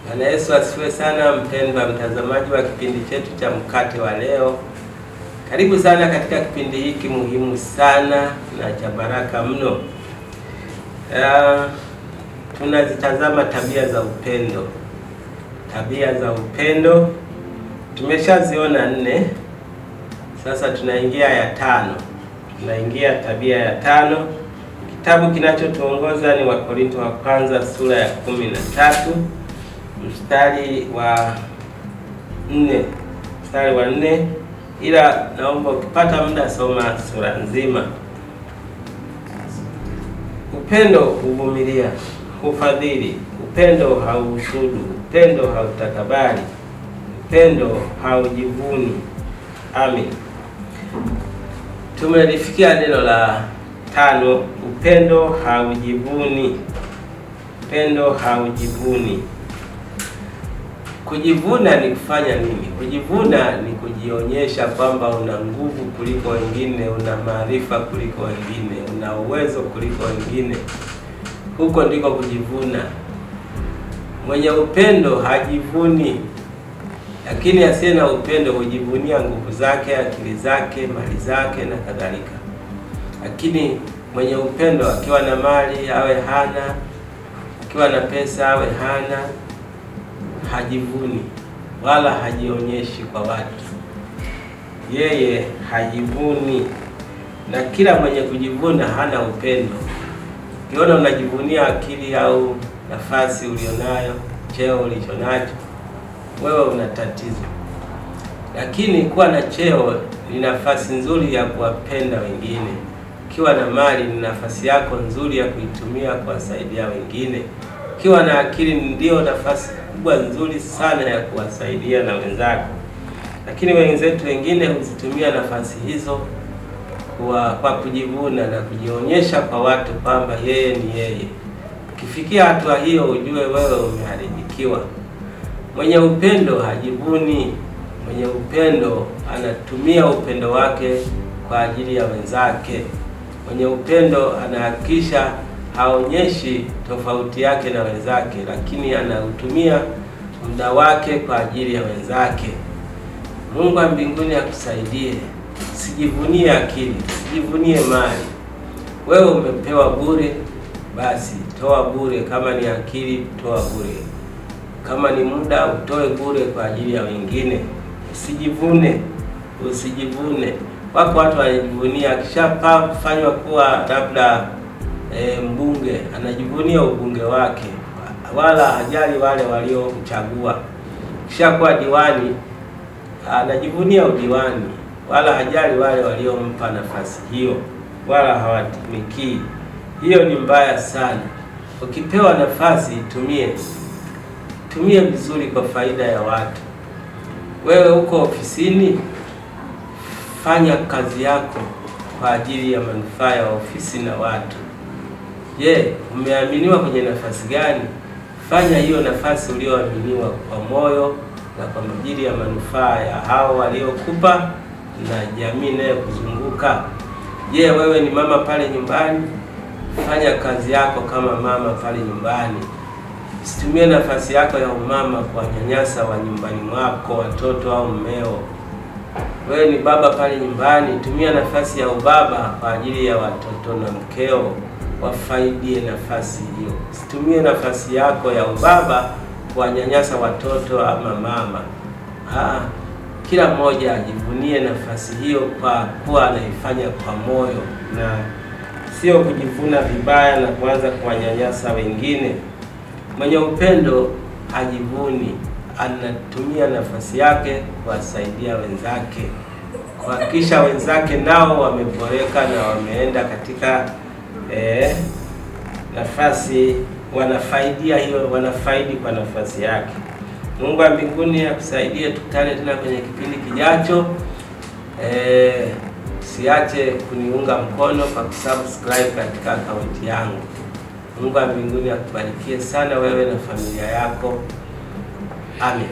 Bwana Yesu asifiwe sana, mpendwa mtazamaji wa kipindi chetu cha mkate wa leo. Karibu sana katika kipindi hiki muhimu sana na cha baraka mno. Tunazitazama tabia za upendo. Tabia za upendo tumeshaziona 4. Sasa tunaingia ya 5. Tunaingia tabia ya 5. Kitabu kinachotuongoza ni Wakorintho wa kwanza sura ya 13 mstari wa 4. Ila naomba ukipata muda soma sura nzima. Upendo huvumilia, hufadhili, upendo hauhusudu, upendo hautakabari, upendo haujivuni. Amen. Tumelifikia neno la 5, upendo haujivuni. Upendo haujivuni. Kujivuna ni kufanya nini? Kujivuna ni kujionyesha kwamba una nguvu kuliko wengine, una maarifa kuliko wengine, una uwezo kuliko wengine. Huko ndiko kujivuna. Mwenye upendo hajivuni, lakini asiye na upendo hujivunia nguvu zake, akili zake, mali zake na kadhalika. Lakini mwenye upendo akiwa na mali awe hana, akiwa na pesa awe hana, hajivuni wala hajionyeshi kwa watu. Yeye hajivuni, na kila mwenye kujivuna hana upendo. Ukiona unajivunia akili au nafasi ulionayo, cheo ulichonacho, wewe una tatizo. Lakini kuwa na cheo ni nafasi nzuri ya kuwapenda wengine. Ukiwa na mali ni nafasi yako nzuri ya kuitumia kuwasaidia wengine. Ukiwa na akili ndio nafasi kubwa nzuri sana ya kuwasaidia na wenzako. Lakini wenzetu wengine huzitumia nafasi hizo kwa kujivuna na kujionyesha kwa watu kwamba yeye ni yeye. Ukifikia hatua hiyo, ujue wewe umeharibikiwa. Mwenye upendo hajivuni. Mwenye upendo anatumia upendo wake kwa ajili ya wenzake. Mwenye upendo anahakikisha haonyeshi tofauti yake na wenzake, lakini anautumia muda wake kwa ajili ya wenzake. Mungu wa mbinguni akusaidie. Usijivunie akili, usijivunie mali. Wewe umepewa bure, basi toa bure. Kama ni akili, toa bure. Kama ni muda, utoe bure kwa ajili ya wengine. Usijivune, usijivune. Wako watu wanajivunia akishafanywa kuwa labda mbunge, anajivunia ubunge wake, wala hajali wale waliomchagua. Kishakuwa diwani, anajivunia udiwani, wala hajali wale waliompa nafasi hiyo, wala hawatumikii. Hiyo ni mbaya sana. Ukipewa nafasi, tumie vizuri kwa faida ya watu. Wewe uko ofisini, fanya kazi yako kwa ajili ya manufaa ya ofisi na watu. Je, umeaminiwa kwenye nafasi gani? Fanya hiyo nafasi ulioaminiwa kwa moyo na kwa ajili ya manufaa ya hao waliokupa na jamii inayokuzunguka. Je, wewe ni mama pale nyumbani? Fanya kazi yako kama mama pale nyumbani. Usitumie nafasi yako ya umama kuwanyanyasa wa nyumbani mwako, watoto au mmeo. Wewe ni baba pale nyumbani, tumia nafasi ya ubaba kwa ajili ya watoto na mkeo, wafaidie nafasi hiyo. Usitumie nafasi yako ya ubaba kuwanyanyasa watoto ama mama. Kila mmoja ajivunie nafasi hiyo kwa kuwa anaifanya kwa moyo, na sio kujivuna vibaya na kuanza kuwanyanyasa wengine. Mwenye upendo hajivuni, anatumia nafasi yake kuwasaidia wenzake, kuhakikisha wenzake nao wameboreka na wameenda katika nafasi, wanafaidi kwa nafasi yake. Mungu wa mbinguni akusaidie. Tukutane tena kwenye kipindi kijacho. Usiache kuniunga mkono kwa kusubscribe katika akaunti yangu. Mungu wa mbinguni akubarikie sana wewe na familia yako. Amen.